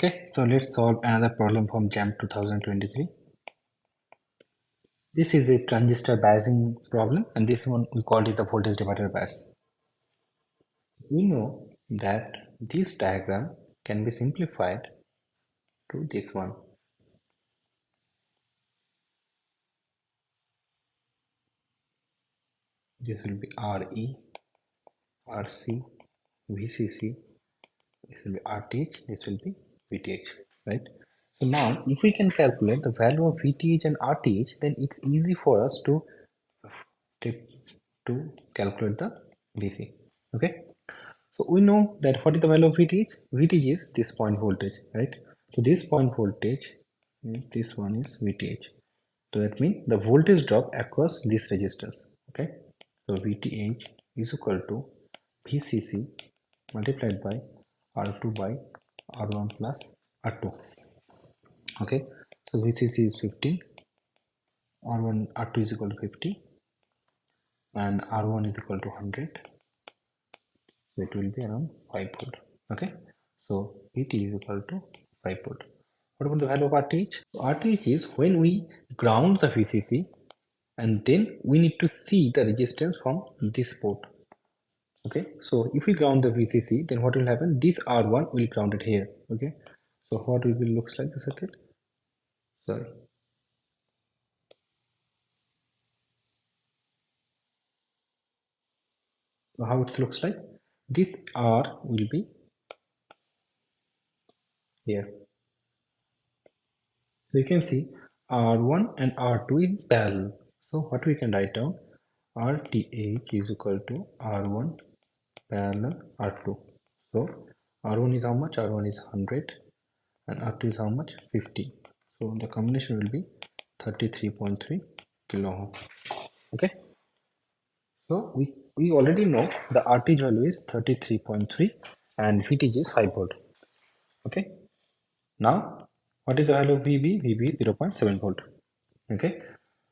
Okay, so let's solve another problem from JAM 2023. This is a transistor biasing problem, and this one we called it the voltage divider bias. We know that this diagram can be simplified to this one. This will be RE, RC, VCC, this will be RTH, this will be VTH, right? So now if we can calculate the value of VTH and RTH, then it's easy for us to take to calculate the DC. Okay, so we know that what is the value of VTH? VTH is this point voltage, right? So this point voltage means this one is VTH. So that means the voltage drop across these resistors. Okay, so VTH is equal to VCC multiplied by R2 by R1 plus R2. Okay, so VCC is 15, R2 is equal to 50, and R1 is equal to 100. So it will be around 5 volt. Okay, so VT is equal to 5 volt. What about the value of RTH? RTH is when we ground the VCC and then we need to see the resistance from this port. Okay, so if we ground the VCC, then what will happen? This R1 will ground it here. Okay, so what will looks like the circuit? Sorry. So how it looks like? This R will be here. So you can see R1 and R2 in parallel. So what we can write down? RTH is equal to R1 parallel R2. So R1 is how much? R1 is 100 and R2 is how much? 50. So the combination will be 33.3 kilo ohm. Okay. So we already know the RTH value is 33.3 and VTH is 5 volt. Okay. Now what is the value of VB? VB is 0.7 volt. Okay.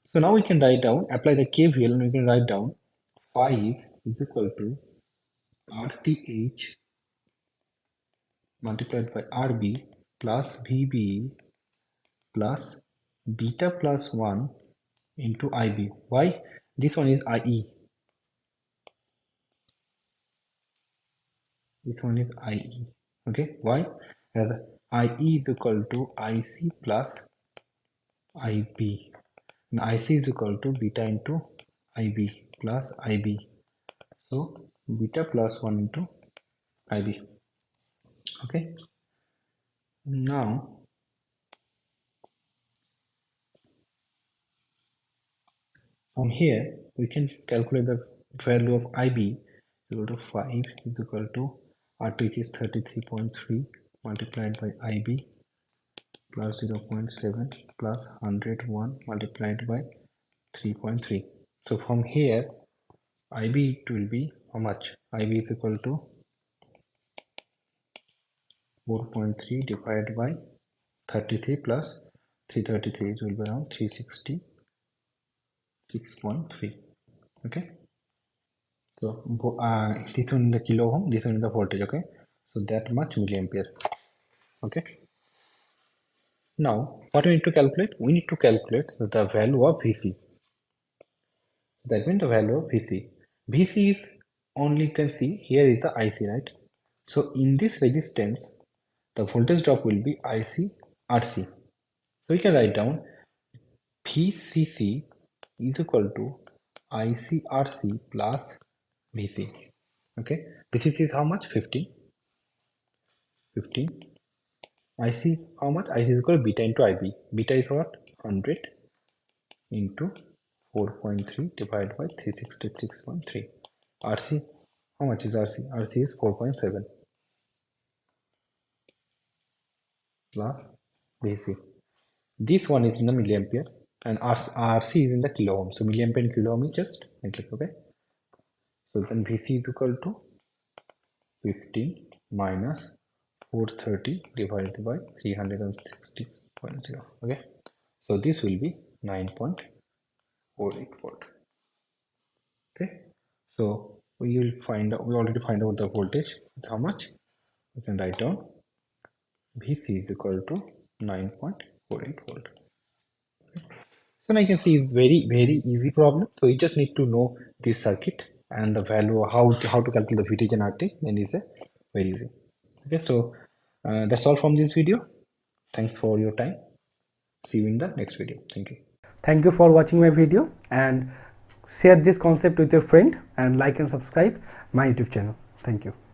So now we can write down, apply the KVL, and we can write down 5 is equal to RTH multiplied by RB plus VB plus beta plus 1 into IB. Why? This one is IE. This one is IE. Okay. Why? As IE is equal to IC plus IB. And IC is equal to beta into IB plus IB. So beta plus 1 into IB. Okay. Now from here we can calculate the value of IB equal to 5 is equal to RTH is 33.3 multiplied by IB plus 0.7 plus 101 multiplied by 3.3. So from here IB it will be how much? IB is equal to 4.3 divided by 33 plus 333, it will be around 366.3. Okay, so this one in the kilo ohm, this one in the voltage. Okay, so that much milliampere. Okay, now what we need to calculate? We need to calculate the value of VC. That means the value of VC. VC is only, you can see here is the IC, right? So in this resistance the voltage drop will be IC RC. So we can write down VCC is equal to ICRC plus VC. Okay, VCC is how much? 15. 15. IC how much? IC is equal to beta into IB. Beta is what? 100 into 4.3 divided by 366.3. RC, how much is RC? RC is 4.7 plus VC. This one is in the milliampere and RC is in the kilo ohm. So milliampere and kilo ohm is just neglect. Okay. So then VC is equal to 15 minus 430 divided by 360.0. Okay. So this will be 9.48 volt. Okay. So we will find out, we already find out the voltage is how much. We can write down VC is equal to 9.48 volt. So now you can see very easy problem. So you just need to know this circuit and the value, how to calculate the voltage and RT, then it's very easy. Okay, so that's all from this video. Thanks for your time. See you in the next video. Thank you. Thank you for watching my video, and share this concept with your friend, and like and subscribe my YouTube channel. Thank you.